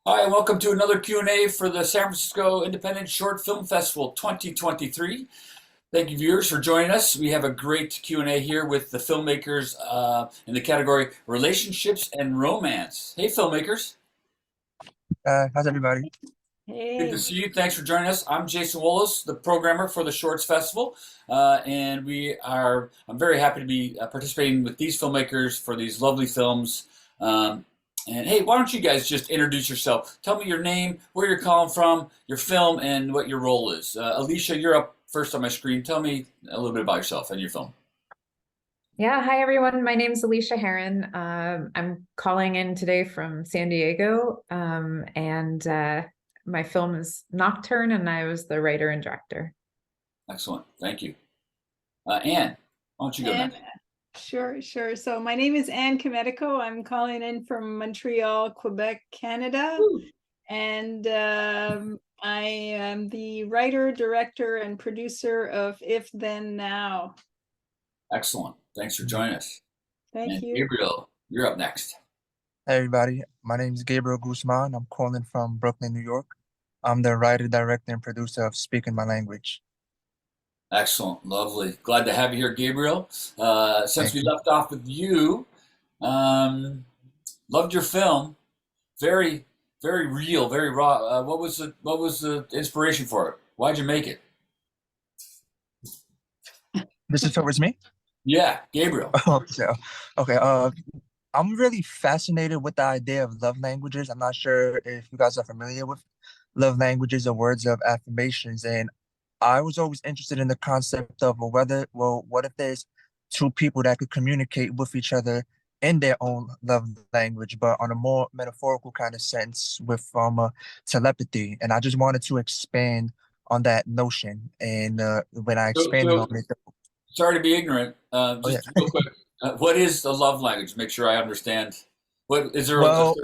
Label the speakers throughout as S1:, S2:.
S1: Hi, and welcome to another Q&A for the San Francisco Independent Short Film Festival 2023. Thank you, viewers, for joining us. We have a great Q&A here with the filmmakers in the category Relationships and Romance. Hey, filmmakers.
S2: How's everybody?
S1: Good to
S3: Hey.
S1: see you. Thanks for joining us. I'm Jason Willis, the programmer for the Shorts Festival, and I'm very happy to be participating with these filmmakers for these lovely films. And hey, why don't you guys just introduce yourself? Tell me your name, where you're calling from, your film, and what your role is. Alicia, you're up first on my screen. Tell me a little bit about yourself and your film.
S4: Yeah, hi everyone. My name's Alicia Heron. I'm calling in today from San Diego, and my film is Nocturne, and I was the writer and director.
S1: Excellent. Thank you. Anne, why don't you go
S3: And
S1: next?
S3: sure. So my name is Anne Comedico. I'm calling in from Montreal, Quebec, Canada.
S1: Woo.
S3: And I am the writer, director, and producer of If Then Now.
S1: Excellent. Thanks for joining us.
S3: Thank
S1: And
S3: you.
S1: Gabriel, you're up next.
S2: Hey everybody, my name is Gabriel Guzman. I'm calling from Brooklyn, New York. I'm the writer, director, and producer of Speaking My Language.
S1: Excellent, lovely. Glad to have you here, Gabriel. Since
S2: Thank
S1: we
S2: you.
S1: left off with you, um, loved your film. Very, very real, very raw. What was the inspiration for it? Why'd you make it?
S2: This is towards me?
S1: Yeah, Gabriel.
S2: Okay. Okay. I'm really fascinated with the idea of love languages. I'm not sure if you guys are familiar with love languages or words of affirmations. And I was always interested in the concept of what if there's two people that could communicate with each other in their own love language, but on a more metaphorical kind of sense with telepathy. And I just wanted to expand on that notion. And when I
S1: So,
S2: expanded on
S1: so
S2: it,
S1: sorry to be ignorant.
S2: oh yeah.
S1: Just real quick, what is the love language? Make sure I understand. What is there?
S2: Well,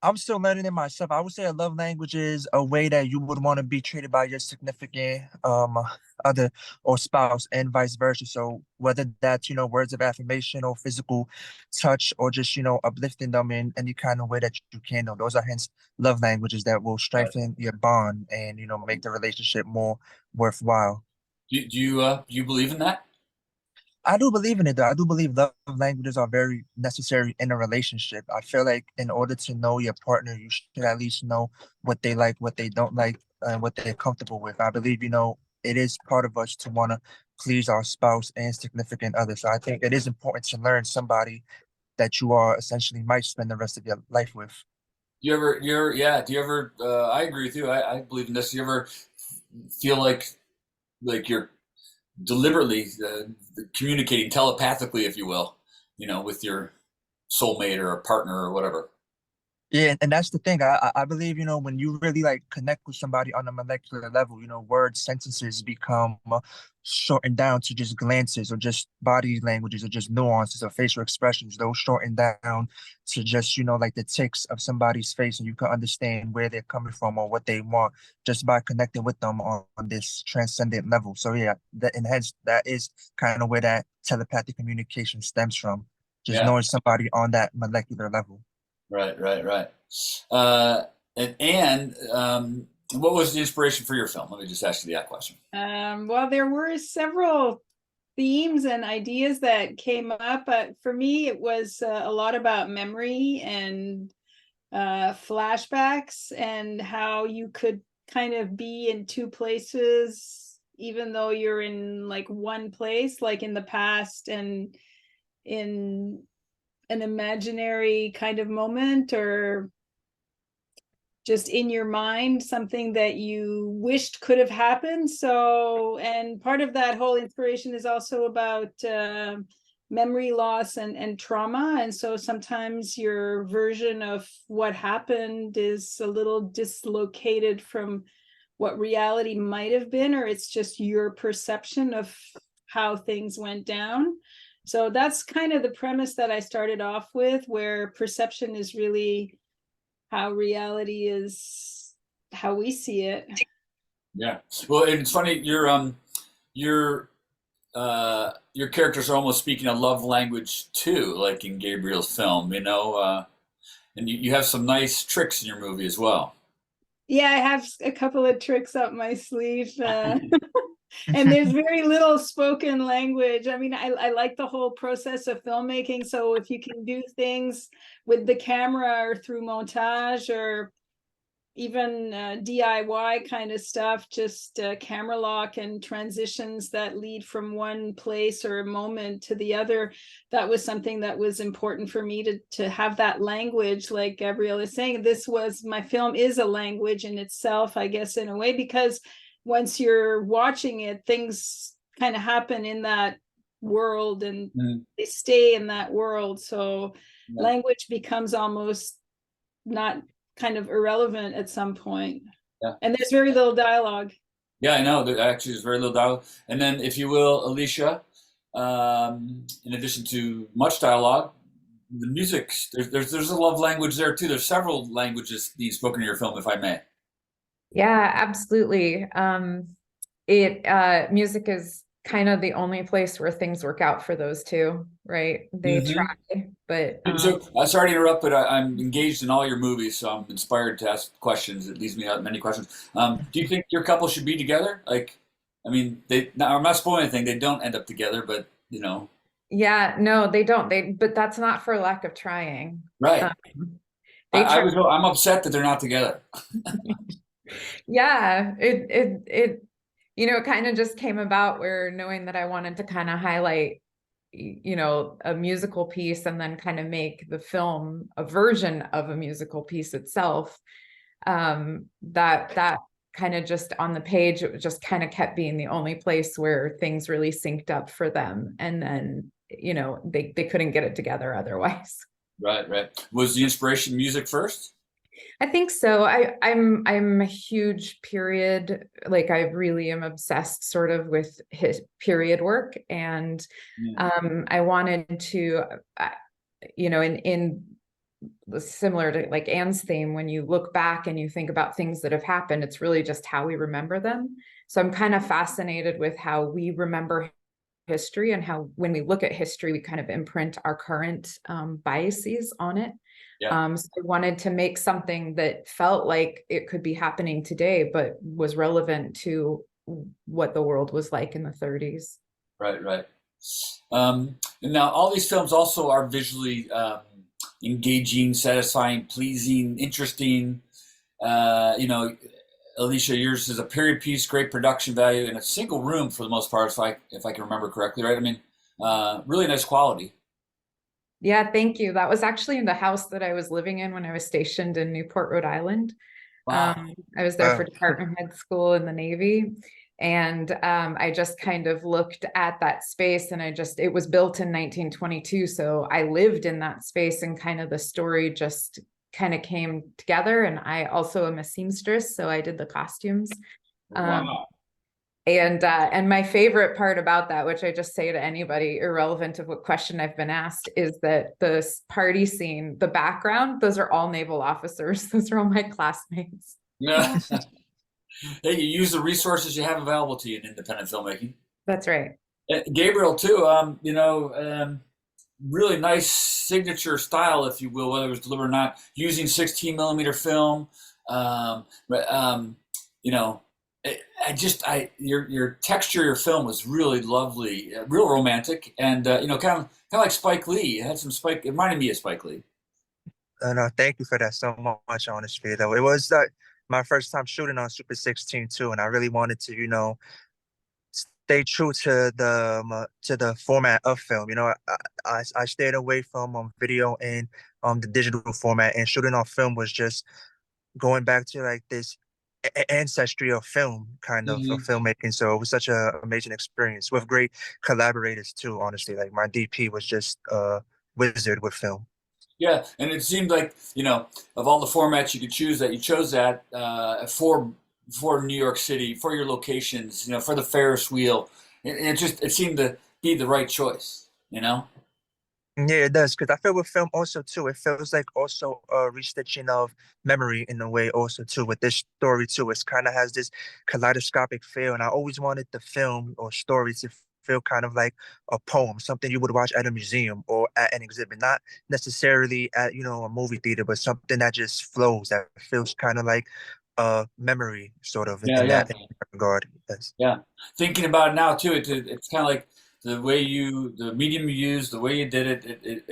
S2: I'm still learning it myself. I would say a love language is a way that you would want to be treated by your significant other or spouse and vice versa. So whether that's, words of affirmation or physical touch or just, uplifting them in any kind of way that you can. Those are hence love languages that will strengthen your bond and, make the relationship more worthwhile.
S1: do you believe in that?
S2: I do believe in it, though. I do believe love languages are very necessary in a relationship. I feel like in order to know your partner, you should at least know what they like, what they don't like, and what they're comfortable with. I believe, it is part of us to want to please our spouse and significant other. So I think it is important to learn somebody that you are essentially might spend the rest of your life with.
S1: Yeah. Do you ever? I agree with you. I believe in this. Do you ever feel like you're deliberately communicating telepathically, if you will, with your soulmate or a partner or whatever?
S2: Yeah, and that's the thing. I believe, when you really like connect with somebody on a molecular level, words, sentences become shortened down to just glances or just body languages or just nuances or facial expressions. Those shortened down to just, like the ticks of somebody's face, and you can understand where they're coming from or what they want just by connecting with them on this transcendent level. So yeah, and hence that is kind of where that telepathic communication stems from, just
S1: Yeah.
S2: knowing somebody on that molecular level.
S1: Right. Uh, and what was the inspiration for your film? Let me just ask you that question.
S3: Well, there were several themes and ideas that came up, but for me, it was a lot about memory and flashbacks and how you could kind of be in two places, even though you're in like one place, like in the past and in an imaginary kind of moment or just in your mind something that you wished could have happened. So, and part of that whole inspiration is also about memory loss and trauma, and so sometimes your version of what happened is a little dislocated from what reality might have been, or it's just your perception of how things went down. So that's kind of the premise that I started off with, where perception is really how reality is, how we see it.
S1: Yeah. Well, and it's funny. Your characters are almost speaking a love language too, like in Gabriel's film. And you have some nice tricks in your movie as well.
S3: Yeah, I have a couple of tricks up my sleeve. And there's very little spoken language. I mean, I like the whole process of filmmaking. So if you can do things with the camera or through montage or even DIY kind of stuff, just camera lock and transitions that lead from one place or a moment to the other. That was something that was important for me to have that language. Like Gabrielle is saying, my film is a language in itself, I guess, in a way, because once you're watching it, things kind of happen in that world and they stay in that world. So language becomes almost not kind of irrelevant at some point.
S1: Yeah.
S3: And there's very little dialogue.
S1: Yeah, I know. There actually is very little dialogue. And then, if you will, Alicia, in addition to much dialogue, the music, there's a love language there too. There's several languages being spoken in your film, if I may.
S4: Yeah, absolutely. Music is kind of the only place where things work out for those two, right? They try, but
S1: So, sorry to interrupt, but I'm engaged in all your movies, so I'm inspired to ask questions. It leads me out many questions. Do you think your couple should be together? Like, I mean, I'm not spoiling anything. They don't end up together, but you know.
S4: Yeah, no, they don't. But that's not for lack of trying.
S1: Right. I'm upset that they're not together.
S4: Yeah, it kind of just came about where knowing that I wanted to kind of highlight, a musical piece and then kind of make the film a version of a musical piece itself. That kind of just on the page, it just kind of kept being the only place where things really synced up for them. And then, they couldn't get it together otherwise.
S1: Right. Was the inspiration music first?
S4: I think so. I'm a huge period, like I really am obsessed sort of with his period work. And I wanted to, in similar to like Anne's theme, when you look back and you think about things that have happened, it's really just how we remember them. So I'm kind of fascinated with how we remember history and how when we look at history, we kind of imprint our current biases on it.
S1: Yeah.
S4: So I wanted to make something that felt like it could be happening today, but was relevant to what the world was like in the 30s.
S1: Right. And now all these films also are visually engaging, satisfying, pleasing, interesting. Alicia, yours is a period piece, great production value, in a single room for the most part, if I can remember correctly, right? I mean, really nice quality.
S4: Yeah, thank you. That was actually in the house that I was living in when I was stationed in Newport, Rhode Island.
S1: Wow.
S4: I was there for department head school in the Navy. And I just kind of looked at that space and it was built in 1922. So I lived in that space and kind of the story just kind of came together. And I also am a seamstress, so I did the costumes.
S1: Wow.
S4: And my favorite part about that, which I just say to anybody, irrelevant of what question I've been asked, is that the party scene, the background, those are all naval officers. Those are all my classmates.
S1: Yeah. Hey, you use the resources you have available to you in independent filmmaking.
S4: That's right.
S1: Gabriel, too, really nice signature style, if you will, whether it was delivered or not, using 16 millimeter film. Your texture, your film was really lovely, real romantic, and kind of like Spike Lee. It had some It reminded me of Spike Lee.
S2: No, thank you for that so much, honestly. Though it was my first time shooting on Super 16 too, and I really wanted to, stay true to the format of film. I stayed away from video and the digital format, and shooting on film was just going back to like this ancestry of film kind of filmmaking. So it was such an amazing experience with great collaborators too, honestly. Like my DP was just a wizard with film.
S1: Yeah, and it seemed like, of all the formats you could choose, that you chose that for New York City, for your locations, for the Ferris wheel. It seemed to be the right choice,
S2: Yeah, it does, because I feel with film also too, it feels like also a restitching of memory in a way also too with this story too. It kind of has this kaleidoscopic feel, and I always wanted the film or story to feel kind of like a poem, something you would watch at a museum or at an exhibit, not necessarily at, a movie theater, but something that just flows, that feels kind of like a memory, sort of
S1: Yeah, yeah,
S2: in that regard. Yes.
S1: yeah. Thinking about it now too, it's kind of like the medium you use, the way you did it,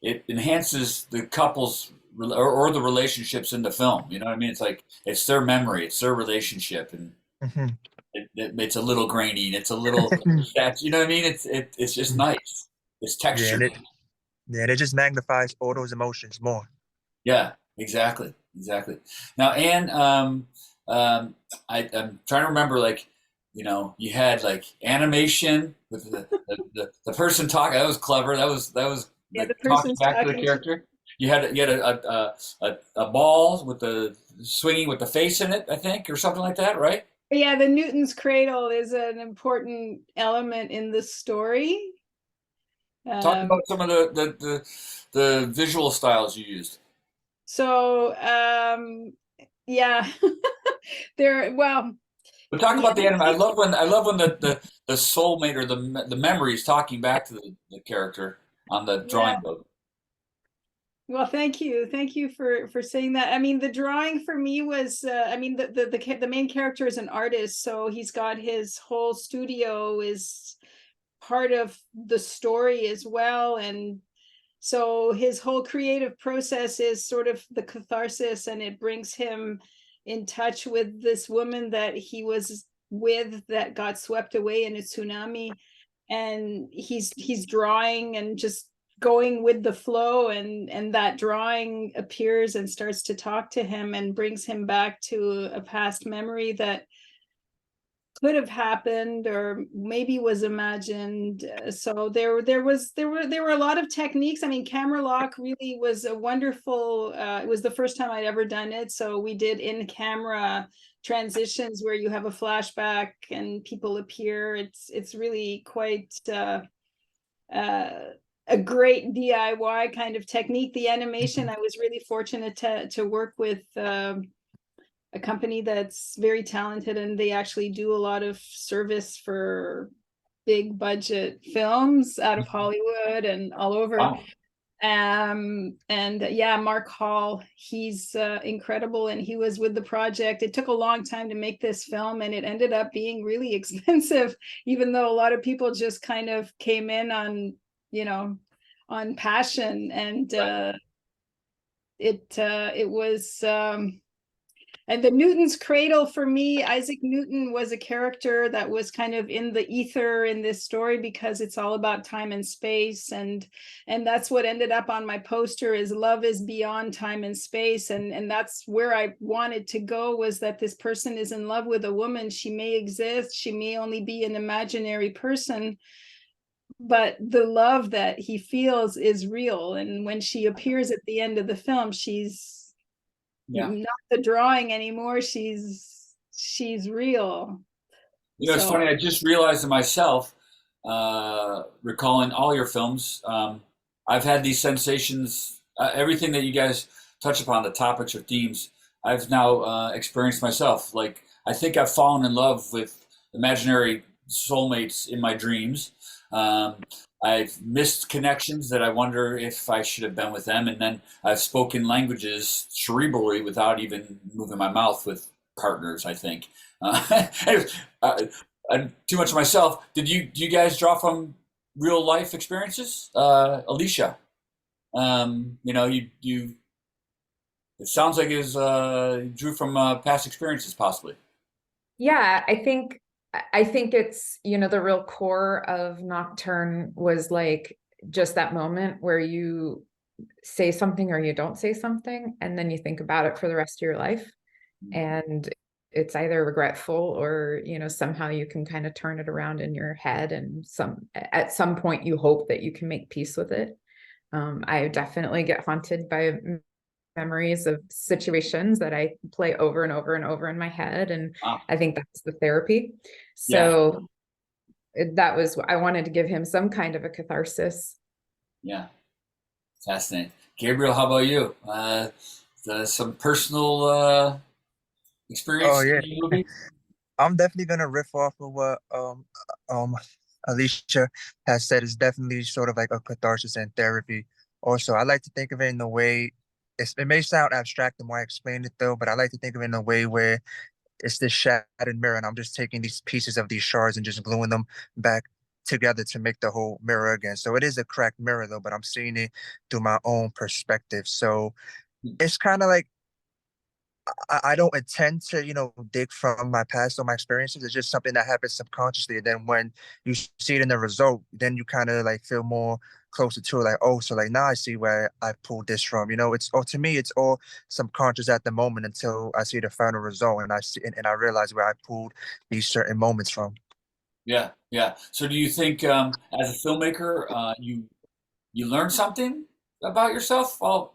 S1: it enhances the couple's or the relationships in the film. You know what I mean? It's like it's their memory, it's their relationship, and
S2: Hmm.
S1: it's a little grainy, and it's a little, you know what I mean? It's just nice. It's
S2: Yeah,
S1: texture.
S2: and it just magnifies all those emotions more.
S1: Yeah, exactly, exactly. Now, Anne, I'm trying to remember, like, you had like animation with the person talking. That was clever. That was
S3: Yeah,
S1: like
S3: the
S1: talking
S3: person's
S1: back to the
S3: talking to.
S1: character. You had a ball with the swinging with the face in it, I think, or something like that, right?
S3: Yeah, the Newton's cradle is an important element in the story.
S1: Talk
S3: Um,
S1: about some of the visual styles you used.
S3: so yeah, well,
S1: But talk
S3: the
S1: about the anime. I
S3: animation.
S1: love when the soulmate or the memory is talking back to the character on the
S3: Yeah.
S1: drawing book.
S3: Well, thank you for saying that. I mean, the drawing for me was, I mean, the main character is an artist, so he's got his whole studio is part of the story as well, and so his whole creative process is sort of the catharsis, and it brings him in touch with this woman that he was with that got swept away in a tsunami, and he's drawing and just going with the flow, and that drawing appears and starts to talk to him and brings him back to a past memory that could have happened or maybe was imagined. So there were a lot of techniques. I mean, camera lock really was a wonderful. It was the first time I'd ever done it, so we did in camera transitions where you have a flashback and people appear. It's really quite uh, a great DIY kind of technique. The animation, I was really fortunate to work with a company that's very talented, and they actually do a lot of service for big budget films out of Hollywood and all over.
S1: Wow.
S3: And yeah, Mark Hall, he's incredible, and he was with the project. It took a long time to make this film, and it ended up being really expensive, even though a lot of people just kind of came in on, on passion. And it was and the Newton's cradle, for me, Isaac Newton was a character that was kind of in the ether in this story, because it's all about time and space, and that's what ended up on my poster, is love is beyond time and space. And that's where I wanted to go, was that this person is in love with a woman. She may exist, she may only be an imaginary person, but the love that he feels is real. And when she appears at the end of the film, she's
S1: Yeah.
S3: not the drawing anymore, she's real.
S1: It's
S3: So
S1: funny. I just realized to myself, recalling all your films, I've had these sensations. Everything that you guys touch upon, the topics or themes, I've now experienced myself. Like I think I've fallen in love with imaginary soulmates in my dreams. Um, I've missed connections that I wonder if I should have been with them, and then I've spoken languages cerebrally without even moving my mouth with partners, I think. Anyways, too much of myself. Do you guys draw from real life experiences? Alicia, you it sounds like you drew from past experiences, possibly.
S4: Yeah, I think it's, the real core of Nocturne was like just that moment where you say something or you don't say something, and then you think about it for the rest of your life. And it's either regretful or, somehow you can kind of turn it around in your head, and at some point you hope that you can make peace with it. I definitely get haunted by memories of situations that I play over and over and over in my head. And
S1: Wow.
S4: I think that's the therapy.
S1: Yeah,
S4: So that was, I wanted to give him some kind of a catharsis.
S1: yeah, fascinating. Gabriel, how about you? Some personal
S2: Oh
S1: experience
S2: yeah.
S1: in the movie?
S2: I'm definitely gonna riff off of what um Alicia has said. It's definitely sort of like a catharsis and therapy. Also, I like to think of it in the way it may sound abstract the more I explain it though, but I like to think of it in a way where it's this shattered mirror, and I'm just taking these pieces of these shards and just gluing them back together to make the whole mirror again. So it is a cracked mirror though, but I'm seeing it through my own perspective. So it's kind of like I don't intend to, dig from my past or my experiences. It's just something that happens subconsciously. And then when you see it in the result, then you kind of like feel more closer to it. Like, oh, so like now I see where I pulled this from. It's to me, it's all subconscious at the moment until I see the final result and I see and I realize where I pulled these certain moments from.
S1: Yeah, yeah. So do you think, as a filmmaker, you learn something about yourself while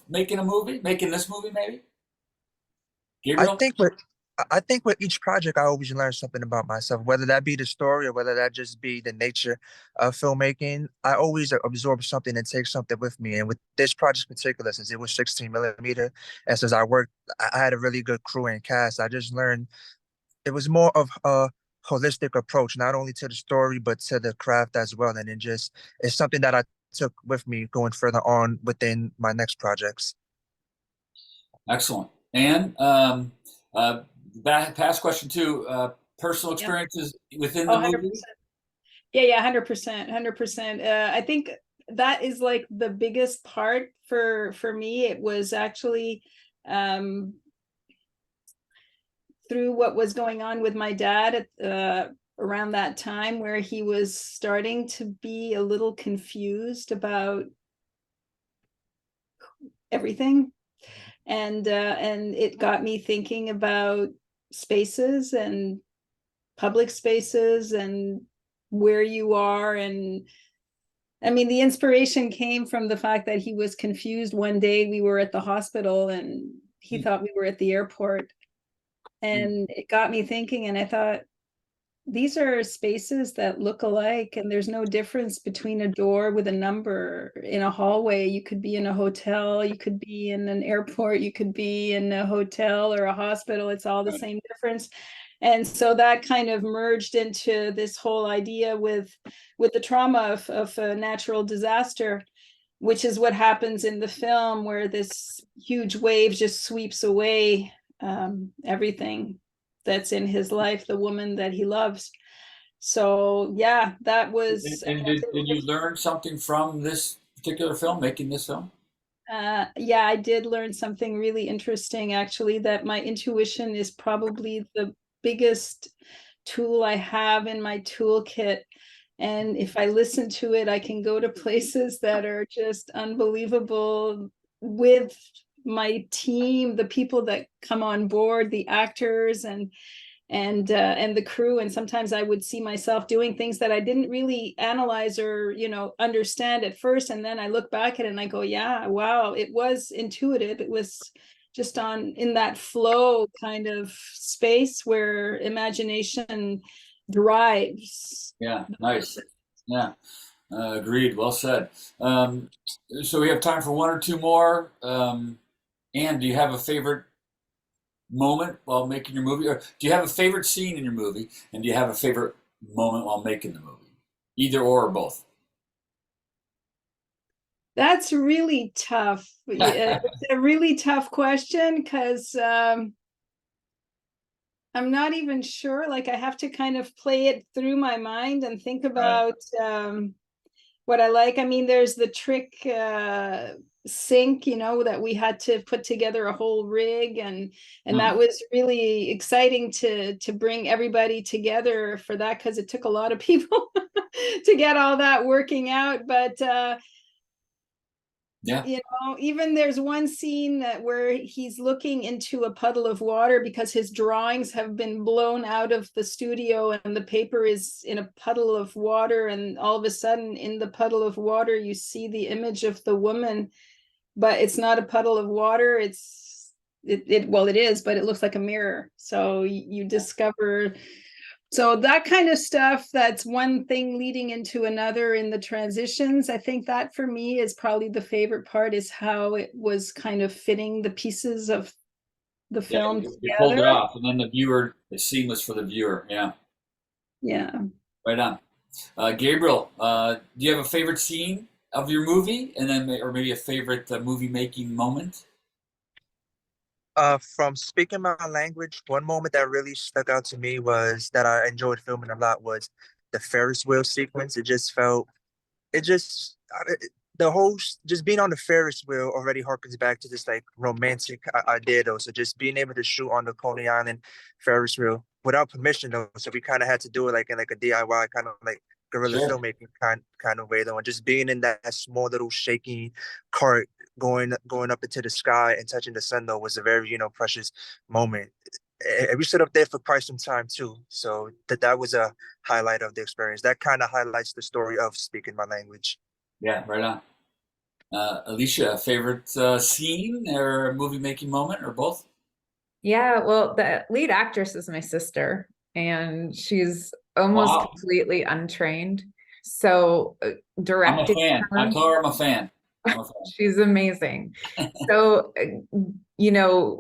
S1: making this movie, maybe?
S2: I
S1: Gabriel?
S2: think with I think with each project, I always learn something about myself, whether that be the story or whether that just be the nature of filmmaking. I always absorb something and take something with me. And with this project in particular, since it was 16 millimeter, and since I had a really good crew and cast. I just learned it was more of a holistic approach, not only to the story but to the craft as well. And it's something that I took with me going further on within my next projects.
S1: Excellent. And uh, past question too, personal
S3: Yeah.
S1: experiences within
S3: Oh,
S1: the
S3: 100%.
S1: movie?
S3: Yeah, 100%, 100%. I think that is like the biggest part for me. It was actually um through what was going on with my dad at around that time, where he was starting to be a little confused about everything, and it got me thinking about spaces and public spaces and where you are. And I mean, the inspiration came from the fact that he was confused. One day we were at the hospital and he thought we were at the airport, and it got me thinking, and I thought, these are spaces that look alike, and there's no difference between a door with a number in a hallway. You could be in a hotel, you could be in an airport, you could be in a hotel or a hospital. It's all the
S1: Right.
S3: same difference. And so that kind of merged into this whole idea with the trauma of a natural disaster, which is what happens in the film, where this huge wave just sweeps away everything that's in his life, the woman that he loves. So yeah, that was
S1: And did you learn something from this particular film, making this film?
S3: yeah, I did learn something really interesting, actually, that my intuition is probably the biggest tool I have in my toolkit. And if I listen to it, I can go to places that are just unbelievable with my team, the people that come on board, the actors and the crew. And sometimes I would see myself doing things that I didn't really analyze or understand at first, and then I look back at it and I go, yeah, wow, it was intuitive. It was just on in that flow kind of space where imagination drives
S1: Yeah,
S3: the
S1: nice.
S3: person.
S1: Yeah, agreed. Well said. Um, so we have time for one or two more. Anne, do you have a favorite moment while making your movie, or do you have a favorite scene in your movie, and do you have a favorite moment while making the movie? Either or both.
S3: That's really tough. Yeah, it's a really tough question, because I'm not even sure. Like, I have to kind of play it through my mind and think
S1: Right.
S3: about what I like. I mean, there's the trick sync, that we had to put together a whole rig, and that
S1: Mm.
S3: was really exciting to bring everybody together for that, because it took a lot of people to get all that working out. But
S1: Yeah.
S3: even there's one scene where he's looking into a puddle of water because his drawings have been blown out of the studio and the paper is in a puddle of water, and all of a sudden in the puddle of water you see the image of the woman, but it's not a puddle of water. Well, it is, but it looks like a mirror. So you discover, so that kind of stuff, that's one thing leading into another in the transitions. I think that for me is probably the favorite part, is how it was kind of fitting the pieces of the
S1: Yeah,
S3: film
S1: you pulled it
S3: together.
S1: off, and then the viewer, it's seamless for the viewer. Yeah,
S3: Yeah.
S1: right on. Gabriel, do you have a favorite scene of your movie, and then or maybe a favorite movie making moment?
S2: From speaking my language, one moment that really stuck out to me was that I enjoyed filming a lot was the Ferris wheel sequence. It just felt, it just, the whole, just being on the Ferris wheel already harkens back to this like romantic idea though. So just being able to shoot on the Coney Island Ferris wheel without permission though. So we kind of had to do it like in like a DIY kind of like guerrilla
S1: Sure.
S2: filmmaking kind of way though. And just being in that small little shaky cart going up into the sky and touching the sun though was a very, precious moment. And we stood up there for quite some time too. So that was a highlight of the experience. That kind of highlights the story of speaking my language.
S1: Yeah, right on. Alicia, a favorite scene or movie making moment, or both?
S4: Yeah, well, the lead actress is my sister, and she's almost
S1: Wow,
S4: completely untrained. So
S1: I'm a
S4: directing
S1: fan. I
S4: her,
S1: told her I'm a fan. I'm a fan.
S4: she's amazing. So,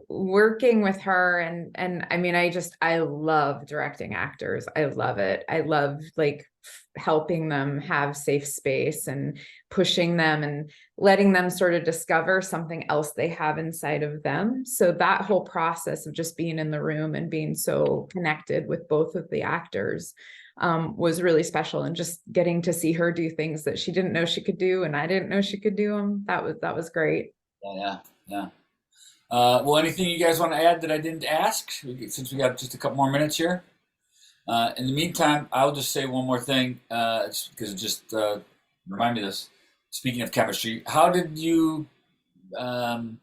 S4: working with her and I mean, I love directing actors. I love it. I love like helping them have safe space and pushing them and letting them sort of discover something else they have inside of them. So that whole process of just being in the room and being so connected with both of the actors was really special, and just getting to see her do things that she didn't know she could do and I didn't know she could do them. That was great.
S1: Yeah, yeah, yeah. Well, anything you guys want to add that I didn't ask, since we got just a couple more minutes here? In the meantime, I'll just say one more thing, because it just remind me of this. Speaking of chemistry, how did you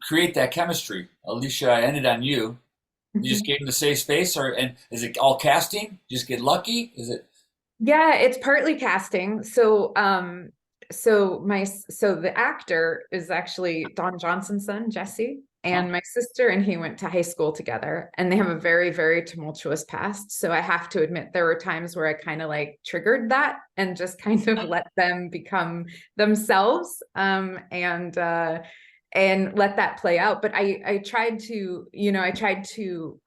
S1: create that chemistry? Alicia, I ended on you. You just gave him the safe space, and is it all casting? You just get lucky? Is it?
S4: Yeah, it's partly casting. So the actor is actually Don Johnson's son, Jesse,
S1: Huh?
S4: and my sister and he went to high school together, and they have a very, very tumultuous past. So I have to admit there were times where I kind of like triggered that and just kind of let them become themselves, and let that play out. But I tried to, I tried to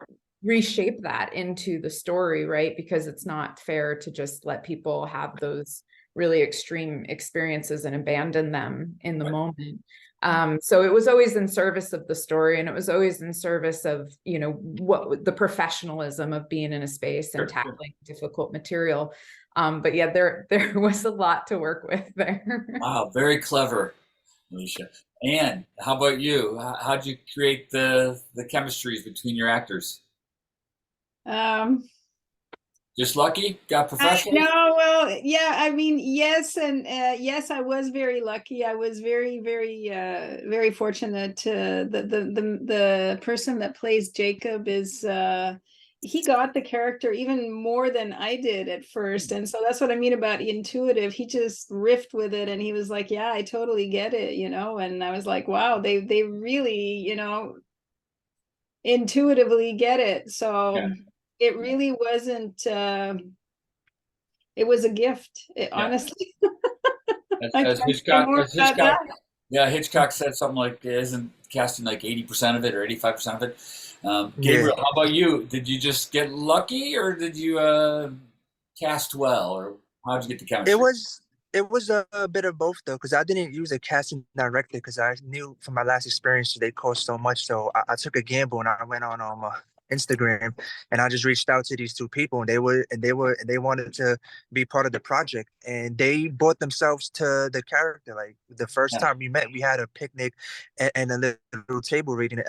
S4: reshape that into the story, right? Because it's not fair to just let people have those really extreme experiences and abandon them in the
S1: Right.
S4: moment. So it was always in service of the story, and it was always in service of, what the professionalism of being in a space and
S1: Sure, sure.
S4: tackling difficult material. But yeah, there was a lot to work with there.
S1: Wow, very clever, Alicia. And how about you? How'd you create the chemistries between your actors?
S3: Um,
S1: Just lucky? Got
S3: I
S1: professionals?
S3: no, well, yeah, I mean, yes, and yes, I was very lucky. I was very, very, very fortunate to the person that plays Jacob is he got the character even more than I did at first. And so that's what I mean about intuitive. He just riffed with it and he was like, yeah, I totally get it, and I was like, wow, they really, intuitively get it.
S1: Yeah,
S3: So it really wasn't it was a gift,
S1: yeah.
S3: honestly.
S1: As,
S3: I
S1: as
S3: can't say
S1: Hitchcock,
S3: more
S1: as
S3: about that.
S1: Hitchcock, yeah, Hitchcock said something like, "Isn't casting like 80% of it or 85% of it?"
S2: Yeah,
S1: Gabriel, how about you? Did you just get lucky, or did you cast well, or how'd you get the
S2: it
S1: chemistry?
S2: was it was a bit of both though, because I didn't use a casting directly because I knew from my last experience they cost so much. So I took a gamble and I went on Instagram and I just reached out to these two people and they wanted to be part of the project and they brought themselves to the character. Like the first
S1: Yeah,
S2: time we met, we had a picnic and a little table reading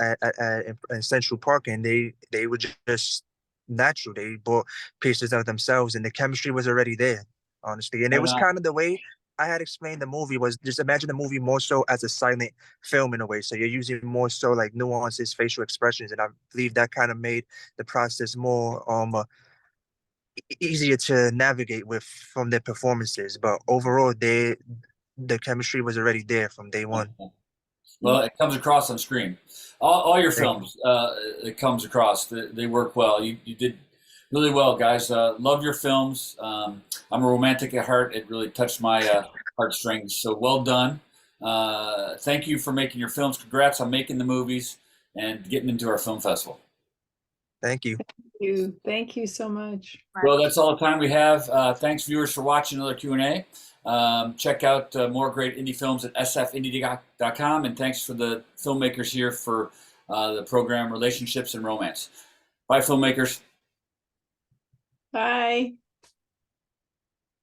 S2: in Central Park, and they were just natural. They brought pieces of themselves, and the chemistry was already there, honestly. And it
S1: right
S2: was
S1: on.
S2: kind of the way I had explained the movie was just imagine the movie more so as a silent film in a way. So you're using more so like nuances, facial expressions, and I believe that kind of made the process more easier to navigate with from their performances. But overall, the chemistry was already there from day one.
S1: Well, it comes across on screen. All your
S2: Thank you.
S1: films, it comes across. They work well. You did really well, guys. Love your films. I'm a romantic at heart. It really touched my heartstrings. So well done. Thank you for making your films. Congrats on making the movies. and getting into our film festival.
S2: Thank you.
S3: Thank you so much.
S1: Well, that's all the time we have. Thanks, viewers, for watching another Q&A. Check out more great indie films at sfindie.com, and thanks for the filmmakers here for the program Relationships and Romance. Bye, filmmakers.
S3: Bye.